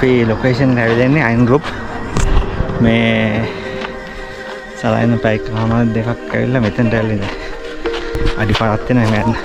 අපි ලොකේෂන් එක ඇවිල්ලා ඉන්නේ අයන් ගෲප්. මේ සලයන පැයක් කමාර දෙකක් ඇවිල්ලා මෙතෙන්ට ඇවිල්ලා ඉන්නේ. අඩි 5ක් වෙනවා යන්න.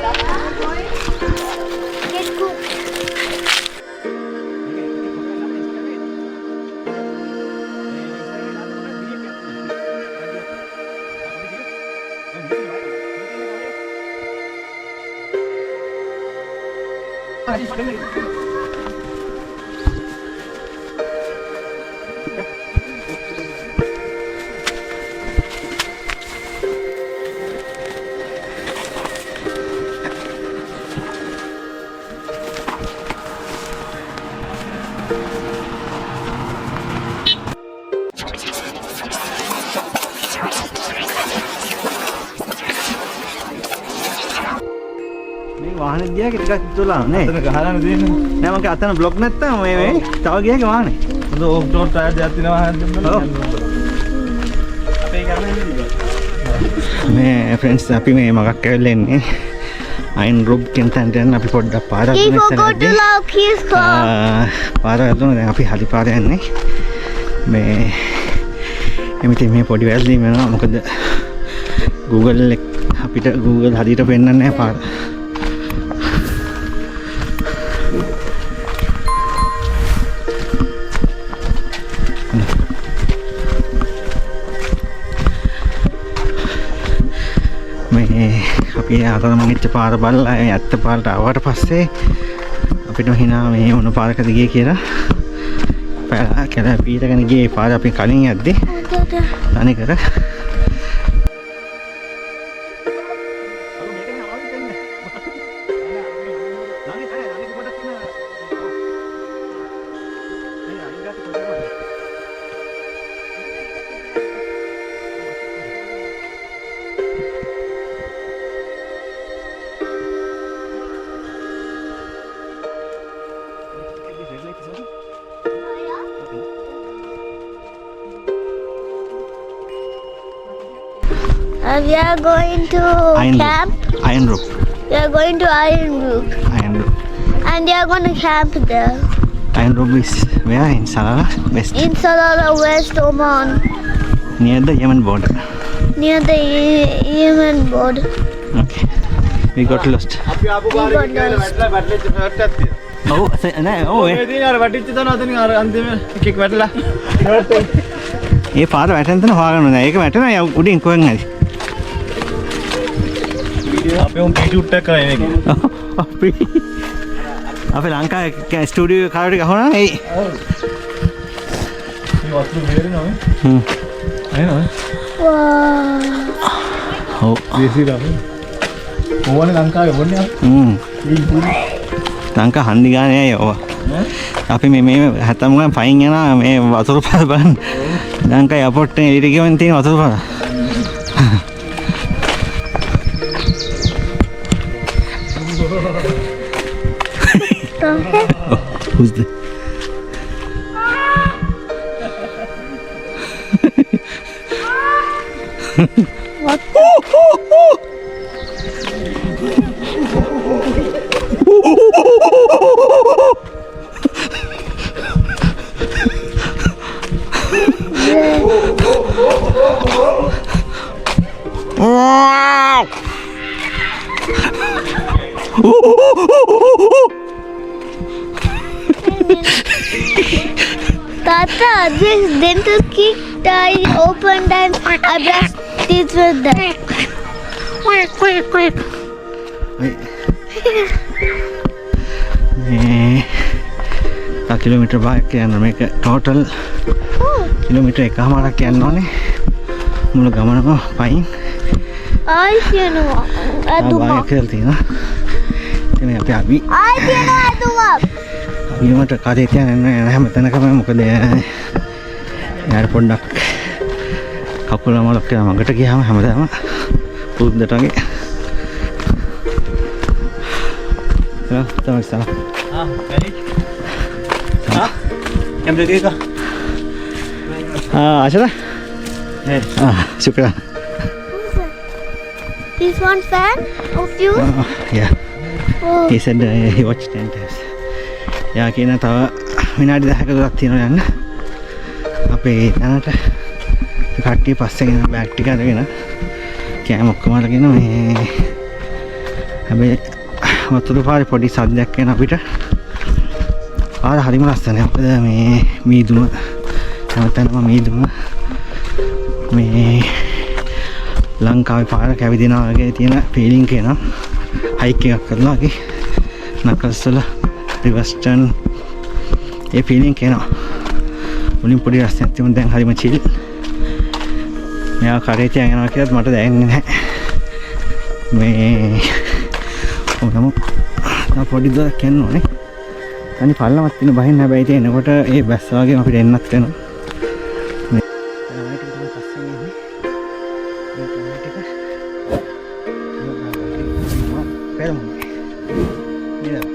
वाहन दिया कि टिकट तुला नहीं अतन गहला ने देने नहीं मके अतन ब्लॉक නැත්තම් මේ තව ගියා કે वाहනේ හොඳ ඕෆ් රෝඩ් ටයර් දෙයක් තියෙනවා वाहन දෙන්න අපේ ගමනේ මේ ෆ්‍රෙන්ඩ්ස් අපි මේ මගක් ඇවිල්ලා ඉන්නේ අයින් ගෲප් කෙන් තැනට යන්න අපි පොඩ්ඩක් පාරක් දුන්නා පාරක් දුන්නා දැන් අපි හරි පාරේ යන්නේ මේ එමිට මේ පොඩි වැල්ලි වෙනවා මොකද Google එක අපිට Google හරියට පෙන්නන්නේ නැහැ පාර අපි අතරමං ඉච්ච පාර බලලා ඇත්ත පාරට ආවට පස්සේ අපිට හිනා මේ මොන පාරකද ගියේ කියලා පාර කියලා පීරගෙන ගියේ පාර අපි කලින් යද්දි අනේ කර We are going to camp. Iron Group. We are going to Iron Group. Iron Group. And we are going to camp there. Iron Group is where in Salalah West. In Salalah West, Oman. Near the Yemen border. Near the Yemen border. Okay. We got lost. We got lost. Oh, no, oh. ये पार बैठे थे ना भागन में एक बैठे ना या उड़ी कोई नहीं आप हम पीछे उठा करेंगे आप लंका क्या स्टूडियो खाड़ी का होना नहीं ये वास्तु मेरे ना है ना हो देसी राम वो वाले लंका है बोलने लंका हंडी गाने है वो අපි මේ හැතම ගමන් පයින් යනවා මේ වතුර පාර බලන්න ලංකා එයාපෝට් එකේ ඊට ගියම තියෙන වතුර පාර Who's that? What? Tata, this dental kick I opened and I brushed teeth with that. Kilometre bike के अंदर में टोटल किलोमीटर एक हमारा क्या नॉने मुझे गमन को pine I see no bike खेलती ना तो मैं अभी I see no aduma अभी मैं तो काटे क्या नहीं हम इतना कम मुझे दे यार पढ़ना कपूला मालूम क्या मगर तो क्या हम तो हम पूछ देता कि तो ऐसा हाँ हाँ क्या देखिएगा हाँ अच्छा था शुक्रिया He's one fan of you? Yeah. Oh. He said he watched 10 times. Yeah, kina tawa විනාඩි 10ක දුරක් තියෙනවා යන්න. අපේ තැනට කට්ටිය පස්සේ ගෙන බෑග් ටික අරගෙන කෑම ඔක්කොම අරගෙන මේ හැබැයි වතුර පාරේ පොඩි සද්දයක් එන අපිට. පාර හරිම ලස්සනයි. අපිට මේ මීදුම හැමතැනම මීදුම මේ ලංකාවේ පාර කැවිදිනවා වගේ තියෙන ෆීලිං එනවා. හයික් එකක් කරනවා වගේ නකල්ස් වල රිවර්ස්ටර්න් ඒ ෆීලිං එනවා. මුලින් පොඩි රස්නයක් තිබුණා දැන් හරිම චිල්. මෙයා කරේ තියන් යනවා කියලාත් මට දැනෙන්නේ නැහැ. මේ ඔතම පොඩි දොරක් යන්න ඕනේ. තනි පල්ලමක් තියෙන බහින්න හැබැයි ඉතින් එනකොට ඒ බැස්ස වගේම අපිට එන්නත් වෙනවා. මේ තමයි ටික පස්සේ යන්නේ. මේ තමයි ටික. පෙරමු. නේද?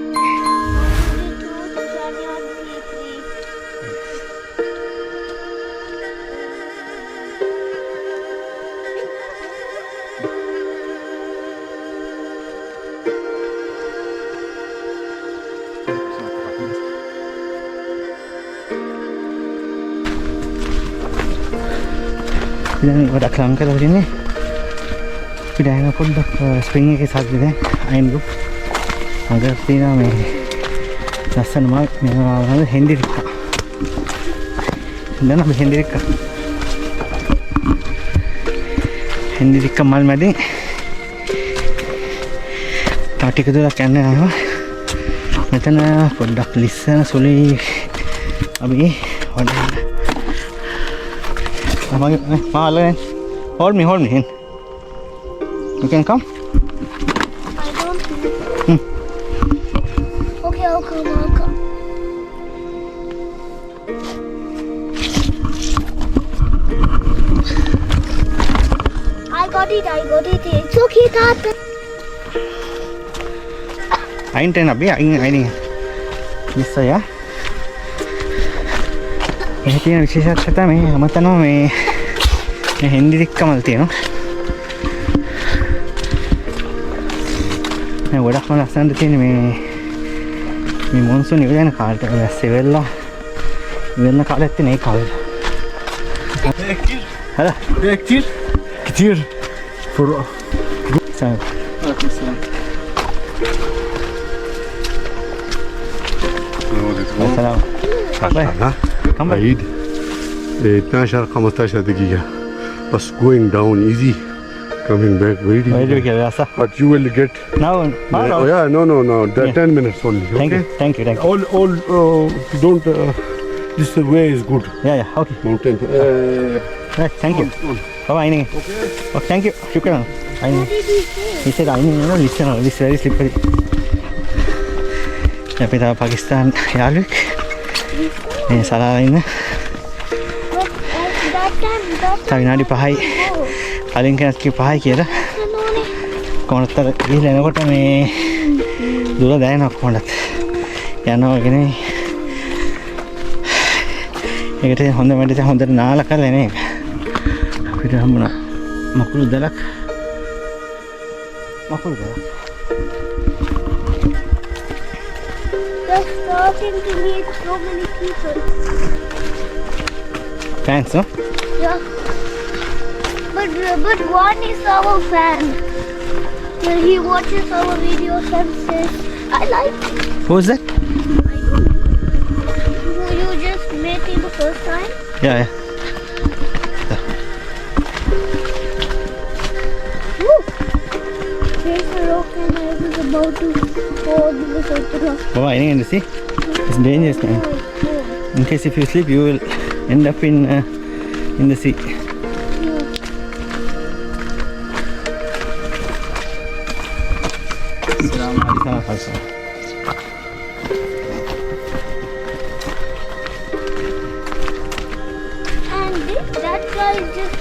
දැන් වඩා ලං කරලා තියෙන්නේ අපි දැන් පොඩ්ඩක් ස්ප්‍රින්ග් එකේ සද්ද දැන් අයින් ගුප් හදලා තියෙනවා මේ ලස්සන මල් මේවා හෙන්ඩිරික්කා දැන් අපි හෙන්ඩිරික්කා මල් මැදින් ටික දුරක් යන්න යනවා මෙතන පොඩ්ඩක් ලිස්සන සුළි අපි වඩා hold me in. You can come? I don't think. Okay, I'll come. I got it. It's okay, Tata. Ain ten abhi ain. Lissa ya. මේ තියෙන විශේෂත්වය මේ අමතනවා මේ හෙන්ඩිරික්කමල් තියෙනවා. මේ ගොඩක්ම ලස්සනට තියෙන මේ මොන්සූන් ඉවර යන කාලෙට වැස්සේ වෙලා කාලෙත් තියෙන ඒ කාලෙ. හරි. كتير فروع. سلام. عليكم السلام. السلام. كم بعيد 12-15 دقيقة بس going down easy coming back very easy. But you will get now oh yeah no the Yeah. 10 minutes only. Okay? Thank you. All don't this way is good. Yeah, okay. Mountain. Right, thank you. Bye bye. Okay, thank you. Shukran. What did he say? He said, listen, this is very slippery. අපි තව පාකිස්තාන් යාළුවෙක් මේ සලාලා ඉන්න තව විනාඩි 5යි කලින් කෙනෙක් කිව්ව 5යි කියලා කොහොමද ගිහලා එනකොට මේ දුර දැනෙනවා කොහොමද යනවා කියන්නේ ඒකට හොඳ වැඩ හොඳට නාලා කරලා එන එක අපිට හම්බුණා මකුළු දලක් They're starting to meet so many people. Thanks, no? Yeah. But one is our fan. Well, he watches our videos and says, I like it. Who's that? Who you just met him the first time? Yeah. Woo! There's a rock and I was about to fall because of the rock. Baba, anything to see? It's dangerous, man. In case if you sleep, you will end up in the sea. And that guy just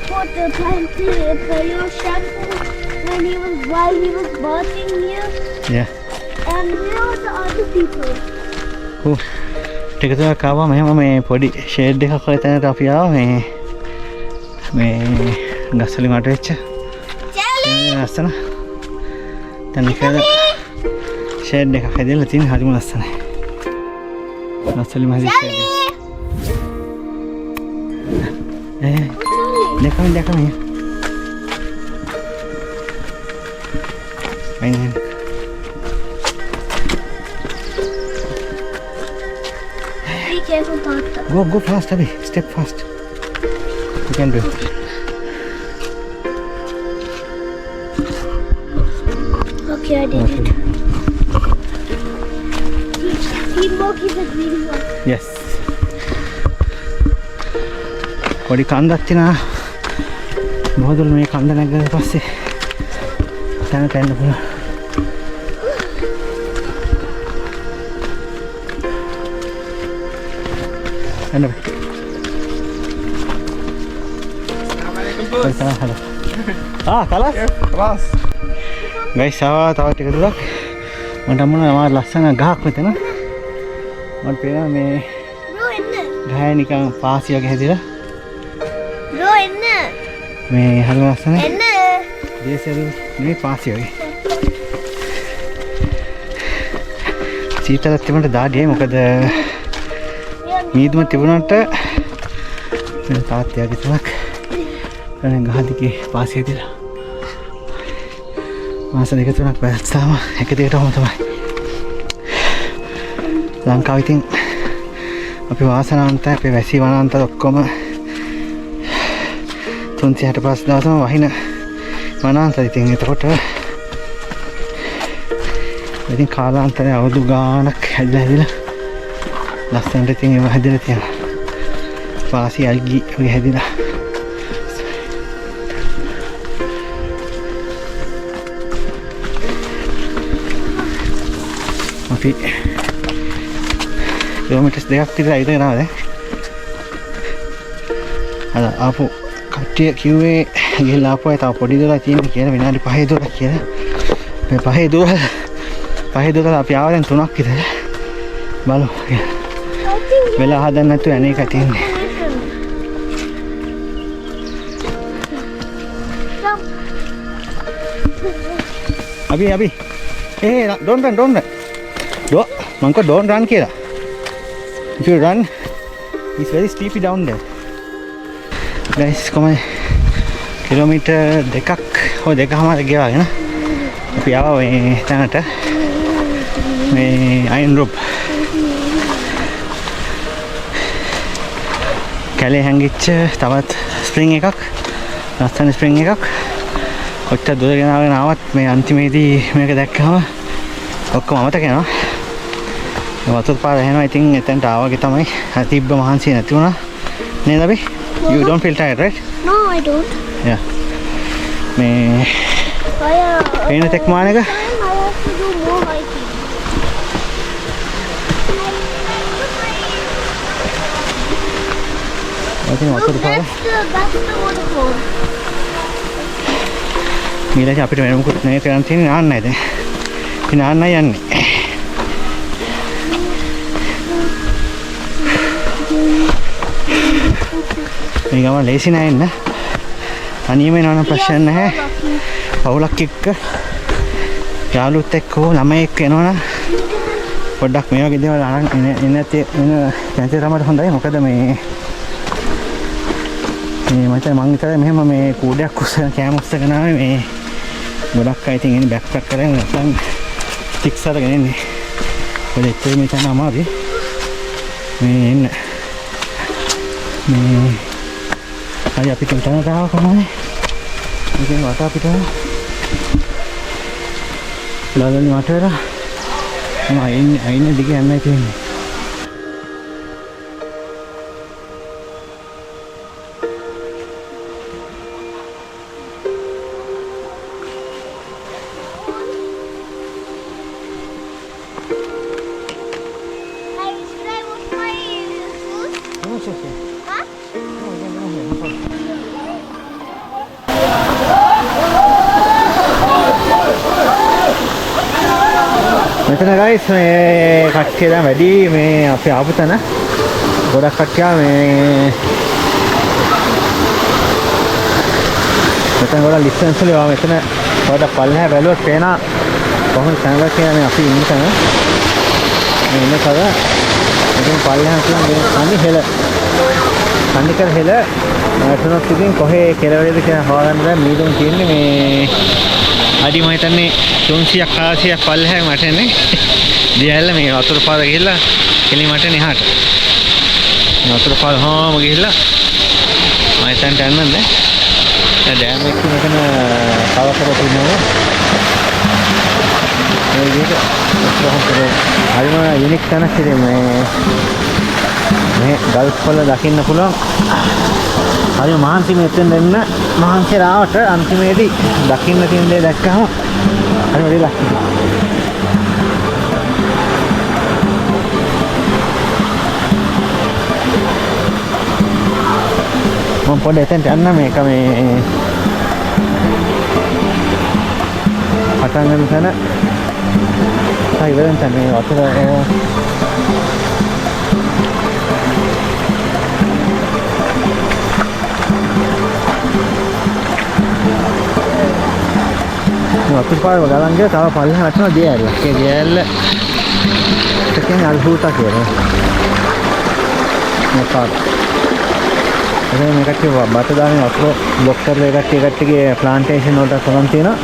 put the Pantene shampoo while he was bathing here. Yeah. And where are the other people? ටික දුරක් ආවා මෙහෙම මේ පොඩි shade එකක් වගේ තැනකට අපි ආවා මේ ගස් වලින් වට වෙච්ච ලස්සන තැනක ෂේඩ් එකක් හැදලා තියෙන හරිම ලස්සනයි Nasali masih. Dia kami ya. Main. Be careful, Papa. Go fast, Abhi. Step fast. You can do it. Okay, I did it. Teamwork is a dream work. Yes. පොඩි කන්දක් තියෙනවා. මොහොතල මේ කන්ද නැගලා පස්සේ තැනට එන්න පුළුවන්. එන්න බෑ. Assalamualaikum. Kalas? Kelas. Guys, ආවා තව ටික දුරක්. මට මොනවා මාර ලස්සන ගහක් මෙතන. මට පේනවා මේ Bro, එන්න. ගහේ නිකන් පාසි වගේ හැදිලා. Bro, එන්න. මේ හරි ලස්සනයි. එන්න. දේශේ මේ පාසි වගේ. සීතලක් තිබුණට දාඩියයි මොකද මීදුම තිබුණාට වෙන තාත් යාගේ තුනක් දැන් ගහදිගේ පාසි හැදිලා. මාස දෙක තුනක් වැස්තාම එක දිගටම තමයි. ලංකාවේ ඉතින් අපි වාසනාවන්තයි අපේ වැසි වනාන්තර ඔක්කොම 365 දවසම වහින වනාන්තර ඉතින් එතකොට ඉතින් කාලාන්තරයේ අවුරුදු ගාණක් හැදිලා ලස්සනට ඉතින් ඒව හැදිලා තියෙනවා. පාසි අල්ගි වගේ හැදිලා. අපි කිලෝමීටර්ස් දෙකක් විතර ඉඳගෙන ආවා දැන්. අද ආපු කට්ටිය කිව්වේ ගිහලා ආපුවා තව පොඩි දොරක් තියෙනවා කියලා විනාඩි 5 දොරක් කියලා. මේ 5 දොර අපි ආවා දැන් 3ක් විතර. බලමු. වෙලා හදන්න නැතුව යන එක තියෙන්නේ. Abi. Don't run. Manko, don't run here. If you run, it's very steepy down there. Guys, come on. Kilometer dekak. Oh, dekak हमारे गया है ना. අපි ආවා මේ තැනට. මේ අයින් රොබ්. කැලේ හැංගිච්ච තවත් ස්ප්‍රින්ග් එකක්. ලස්සන ස්ප්‍රින්ග් එකක්. ඔච්චර දුර ගෙනාගෙන ආවත් මේ අන්තිමේදී මේක දැක්කම ඔක්කොම අමතක යනවා. වතුර පාර එහෙනවා. ඉතින් එතනට ආවගේ තමයි තිබ්බ මහන්සිය නැති වුණා. නේද අපි? You don't feel tired, right? No, I don't. Yeah. මේ එන තෙක් මානක I have to do more hiking. ඔතන වතුර පාර. That's the waterfall. ඊළඟට අපිට වෙන මොකුත් නේ කරන් තියෙන්නේ නාන්නයි දැන්. අපි නාන්නයි යන්නේ. මේ ගම ලේසි නෑ එන්න. තනියම යනවනම් ප්‍රශ්න නැහැ. පවුලක් එක්ක යාළුවොත් එක්ක ළමයි එක්ක එනවනම් පොඩ්ඩක් මේ වගේ දේවල් අරන් එන්න කැන්සර් තමයි හොඳයි. මොකද මේ මම විතරයි මෙහෙම මේ කූඩයක් උස්සගෙන කෑම උස්සගෙන ආවේ මේ ගොඩක් අය ඉතින් එන්නේ බෑක් පැක් කරගෙන නැත්නම් ටික්ස් අරගෙන එන්නේ. ඔය දෙත්තේ මේ තන අමාරුයි. මේ එන්න මේ අය අපි තුන්තන දාව කොහොමද? ඉතින් වට අපිට ලාලනි වටේලා මම අයින් දිගේ යන්නයි තියෙන්නේ. මෙතන guys මේ කට්ටිය දැන් වැඩි මේ අපි ආපු තැන ගොඩක් කට්ටිය මේ මෙතන ගොඩක් ඩිස්ටන්ස් වල ආවා. මෙතන පොඩක් පල්ලෙහා බැලුවොත් පේනවා කොහොමද තැනක කියන්නේ අපි ඉන්න තැන මේ ඉන්න තව ඉතින් පල්ලෙහාට තියෙන මේ තනි හෙල. තනිකර හෙල වැටුනොත් ඉතින් කොහේ කෙලවරේද කියලා හොයාගන්න බෑ. මීදුම් තියෙන්නේ මේ අඩි මම හිතන්නේ 300ක් 400ක් පල්ලෙහාම වැටෙන්නේ. දියැල්ල මේ වතුර පාර ගිහිල්ලා කෙලින් වැටෙන්නේ එහාට. මේ වතුර පාර හොම ගිහිල්ලා මම හිතන්නේ යන්නද? डैम एक मेकन कवर करो तीनों ये हरिम यूनिक था ना फिर मैं गल्फ वाला दक्षिण पुल हरि महांसी में इतने दिन ना महांसी रावट अंतिम मेरी दक्षिण तीन दे देखा हूँ हरि मेरी दक्षिण මම පොඩ්ඩක් එතෙන්ට යන්න මේක මේ පටන් ගන්න තැන ඉවරෙන් තැන මේ වතුර වතුර පාර ගලන් ගියා තව පල්ලෙහා වැටෙනවා දියැල්ල. ඒ දියැල්ල එකකින් අල්හුතා කියලා. මොකක්ද මේ කට්ටිය බත දාන්නේ වතුර බ්ලොක් කරලා ඒ කට්ටියගේ ප්ලාන්ටේෂන් වලට කොලම් තියෙනවා.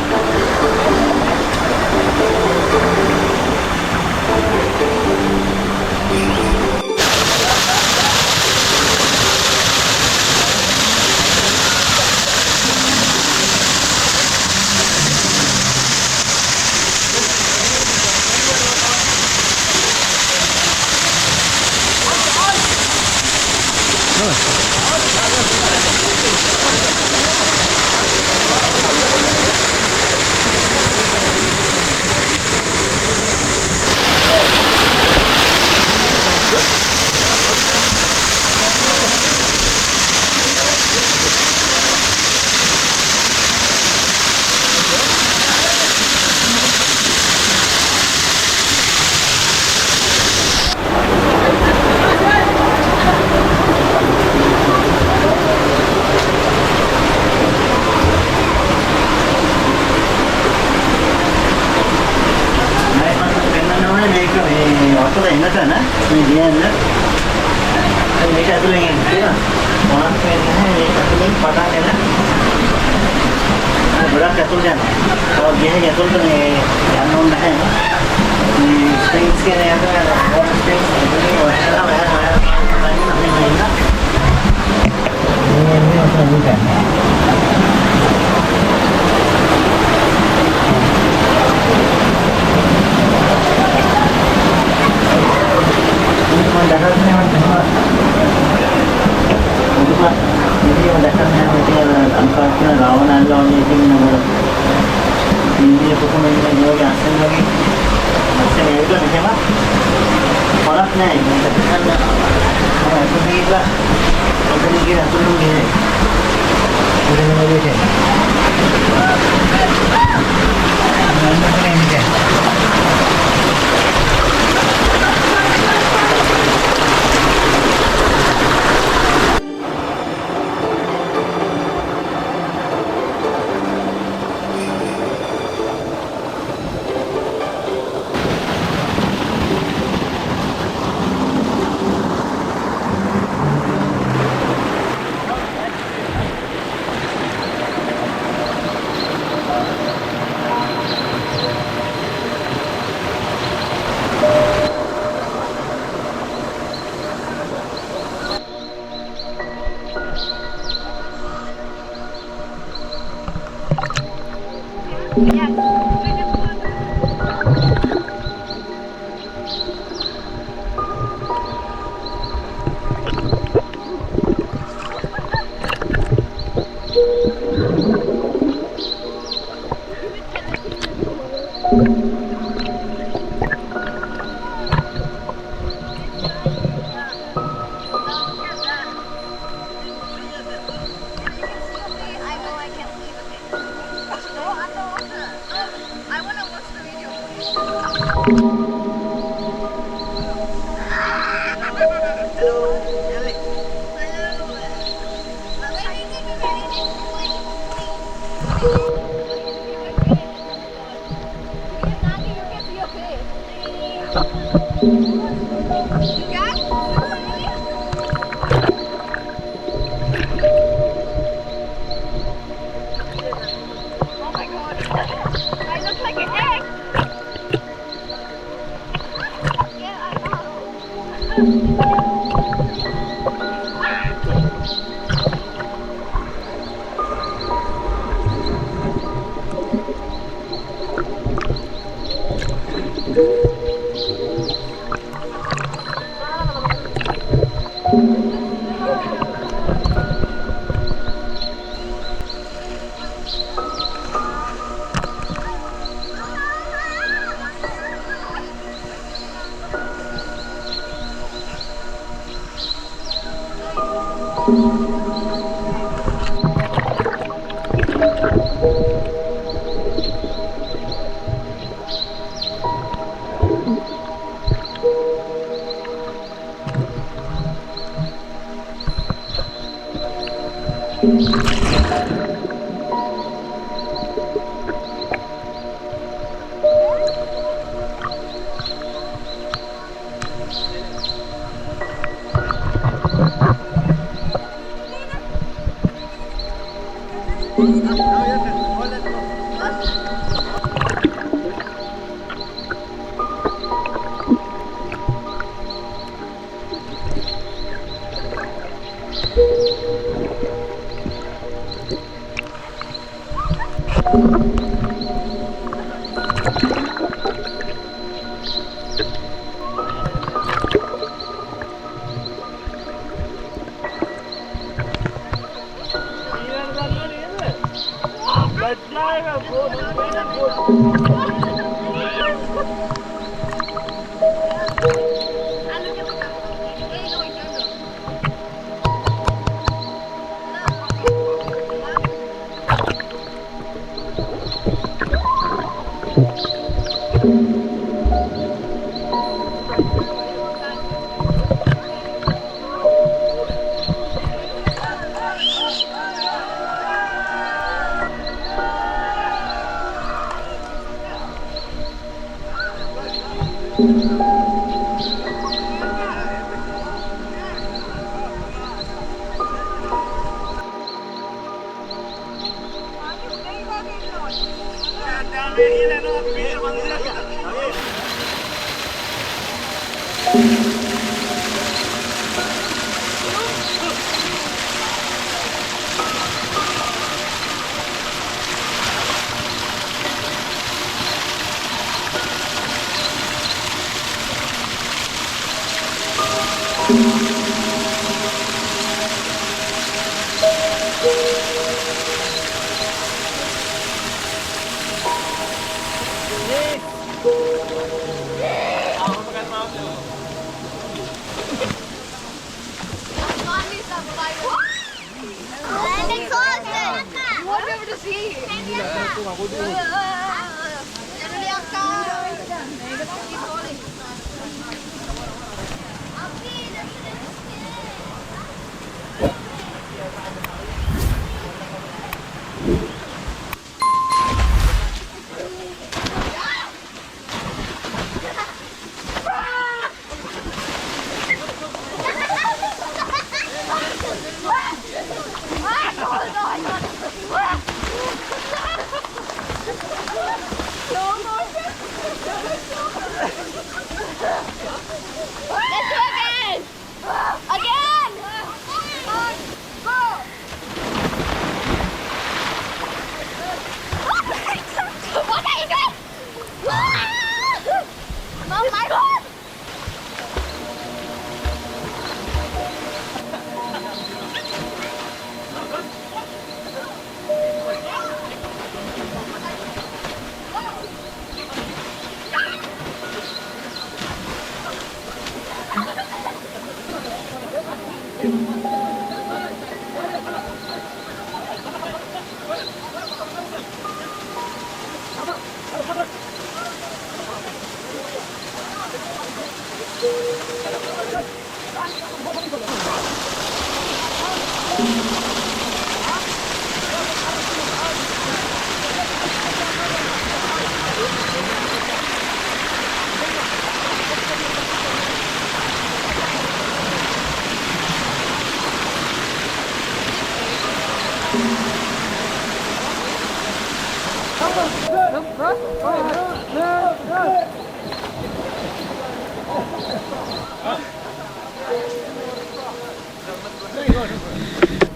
You got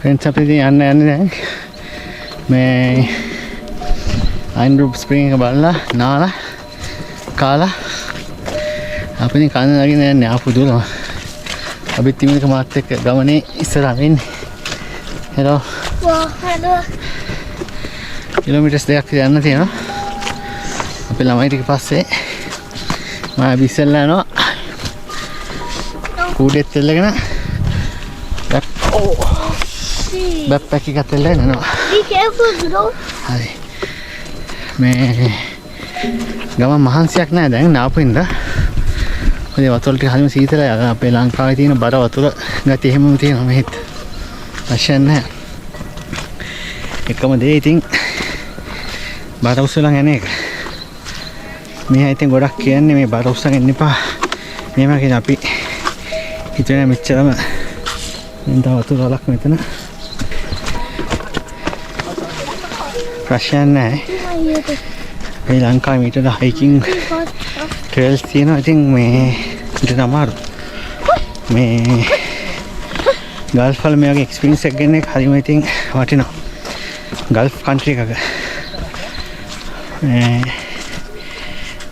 फ्रेंड्स අපි ඉතින් යන්නේ දැන් මේ අයින්රුප් ස්ප්‍රින්ග් එක බලලා නාලා කාලා අපි ඉතින් කන්න නගින්න යන්නේ ආපුදුලම අපි තිමිනක මාත් එක්ක ගමනේ ඉස්සරහට ඉන්නේ hello hello කිලෝමීටර්ස් දෙකක් යන්න තියෙනවා අපි ළමයි ටික පස්සේ මම බිස්සල්ලා යනවා කූඩෙත් එල්ලගෙන බැක්පැක් එකත් එල්ලගෙන යනවා. Be careful, bro. හරි. මේ ගම මහන්සියක් නෑ දැන් නාපින්ද. ඔය වතුර ටික හරිම සීතලයි. අපේ ලංකාවේ තියෙන බර වතුර ගතිය එහෙමම තියෙනවා මෙහෙත්. ප්‍රශ්න නෑ. එකම දේ ඉතින් බර උස්සලා යන එක. මේ ඉතින් ගොඩක් කියන්නේ මේ බර උස්සගෙන ඉන්න එපා. මේවා කියන අපි හිතන මෙච්චරම දැන් තව වතුර වලක් මෙතන. ප්‍රශ්න නෑ. මේ ලංකාවේ මීටර හයිකින් ට්‍රේල්ස් තියෙනවා. ඉතින් මේ ඉතින් අමාරු. මේ ගල්ෆ් වල මේ වගේ එක්ස්පීරියන්ස් එකක් ගන්න එක හරිම ඉතින් වටිනවා. ගල්ෆ් කන්ට්‍රි එකක.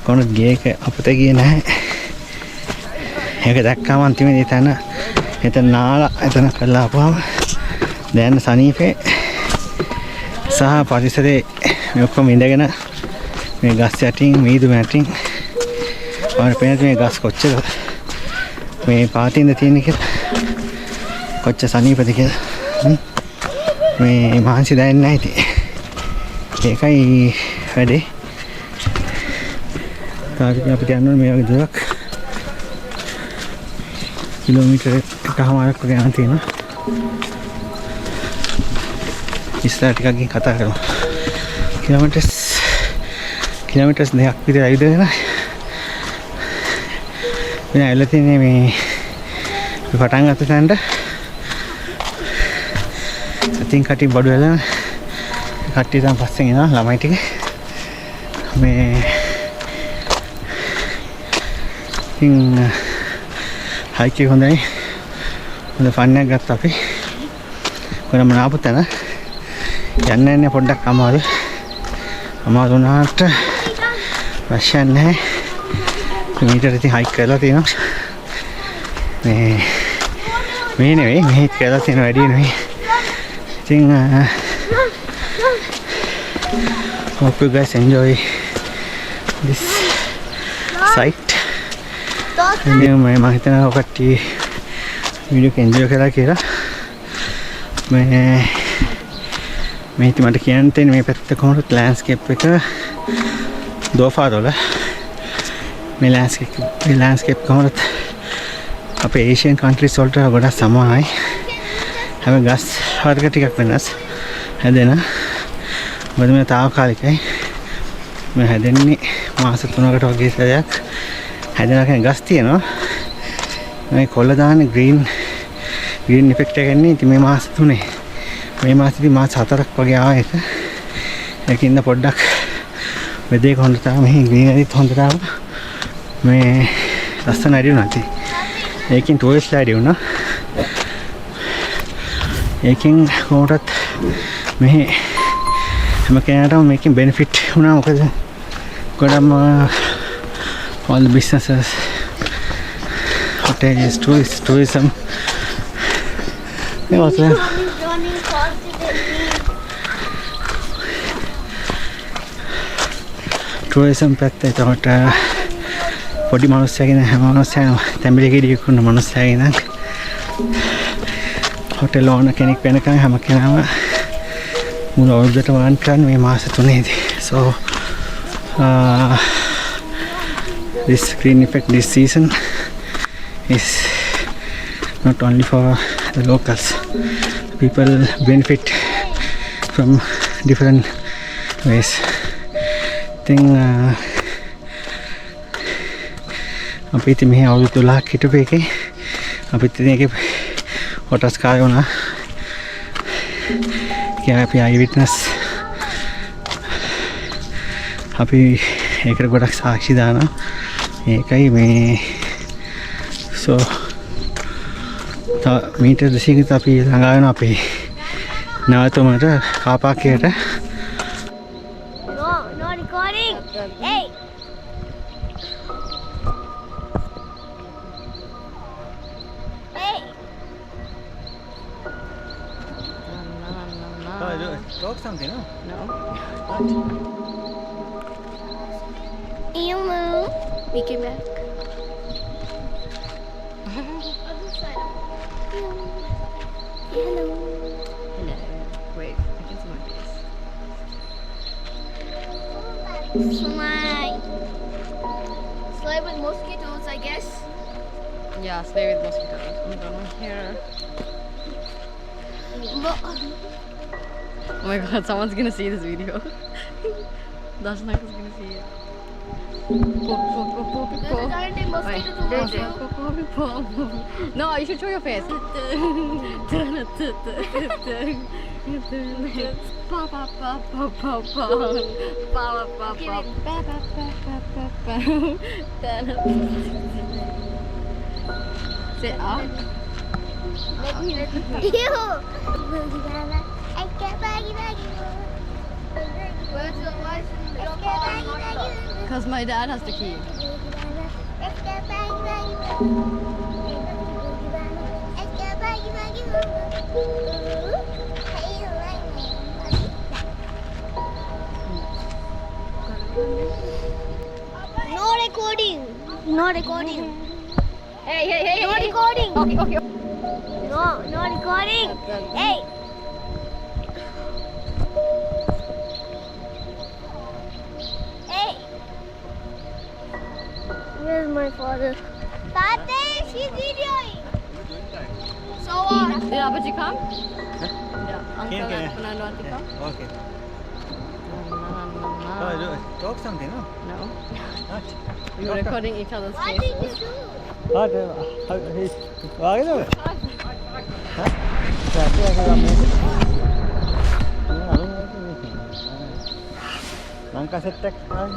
කොහොමද ගියේ එක අපිට ගියේ නැහැ. ඒක දැක්කම අන්තිමේදී එතන නාලා එතන කරලා ආපුවම දැන් සනීපේ සහ පරිසරයේ මේ ඔක්කොම ඉඳගෙන මේ ගස් යටින් මීදු මැටින් වර පේන මේ ගස් කොච්චර මේ පාටින්ද තියෙන කියලා කොච්චර සනීපද කියලා මේ මහන්සි දැනෙන්නේ නැහැ ඉතින් ඒකයි වැඩේ තාරික අපිට යන්න මේ වගේ දුරක් කිලෝමීටර් එකමාරක් වගේ යන තියෙනවා ඉස්සරහ ටිකක් ගිහින් කතා කරමු කිලෝමීටර්ස් දෙකක් විතර ඇවිදගෙන මම ඇවිල්ලා තියෙන්නේ මේ පටන් ගත්ත තැනට ඉතින් කටි බඩු වෙලා කට්ටිය තමයි පස්සෙන් එනවා ළමයි ටික මේ ඉතින් හයික් එක හොඳයි හොඳ ෆන් එකක් ගත්තා අපි කොහොම ආපු තැන යන්නේ පොඩ්ඩක් අමාරු වුණාට ප්‍රශ්න නැහැ මීටර ඉතින් හයික් කරලා තියෙනවා මේ නෙවෙයි මේ කරලා තියෙන වැඩි නෙවෙයි ඉතින් hope you guys enjoy this site මම හිතනවා ඔකට වීඩියෝ එක එන්ජොයි කරලා කියලා මේ ඉතින් මට කියන්න තියෙන්නේ මේ පැත්ත කොහොමද ලෑන්ඩ්ස්කේප් එක දෝෆාර වල මේ ලෑන්ඩ්ස්කේප් කොහොමද අපේ ඒෂියන් කන්ට්‍රීස් වලට ගොඩක් සමානයි හැබැයි ගස් වර්ග ටිකක් වෙනස් හැදෙන මොකද මේ තාවකාලිකයි මේ හැදෙන්නේ මාස 3කට වගේ සැරයක් හැදෙනවා කියන ගස් තියෙනවා මේ කොළ දාන්නේ ග්‍රීන් ඉෆෙක්ට් එක එන්නේ ඉතින් මේ මාස 3 මේ මාසෙදි මාස 4ක් වගේ ආවා එක ඒකින්ද පොඩ්ඩක් වෙදේ කොහොමද තාම මේ ග්‍රීනරිත් හොඳට ආවා මේ ලස්සන ඇඩි වුණා ඉතින් ඒකින් ටූරිස්ට් ඇඩි වුණා ඒකින් කොහොමදත් මේ හැම කෙනාටම මේකෙන් බෙනිෆිට් වුණා මොකද ගොඩම all the businesses hotels tourism මේ වගේ tourism පැත්ත එතකොට පොඩි මිනිස්සුගෙන හැම මිනිස්සුම තැඹිලි ගෙඩිය කුන්න මිනිස්සුගෙන හොටෙල් ඕන කෙනෙක් වෙනකන් හැම කෙනාම මුල අවුරුද්දට වාන් කරන මේ මාස 3ේදී so this green effect this season is not only for the locals people benefit from different ways thing අපි ඉතින් මෙහි අවුරුදු 12ක් හිටපු එකේ අපිත් ඉතින් ඒකේ හොටස් කාර්ය වුණා කියලා අපි අයි විට්නස් අපි ඒකට ගොඩක් සාක්ෂි දානවා ඒකයි මේ so මීටර් 200කට අපි ළඟා වෙනවා අපේ නැවතුමට කාපාකයට No recording. Hey. Hey. talk something no Emu. We came back. hello. Hello. Wait, I can see my face. Slime. Slime with mosquitoes, I guess. Yeah, slay with mosquitoes. I'm gonna here. Oh my god, someone's gonna see this video. Dashanak is gonna see it. No, you should show your face. Say ah. Let me. Ew. Because my dad has the key. No recording. No recording. Hey, No recording. Okay. No recording. Hey. Hey. Where's my father? Tate, she's videoing. So what? Did Abaji come? Yeah, uncle and Pananwati come? Okay. No. Talk something, no? No. What? We were recording each other's What did you faces. do? What? ආගෙන ඔය? Lanka set එකක් ආගෙන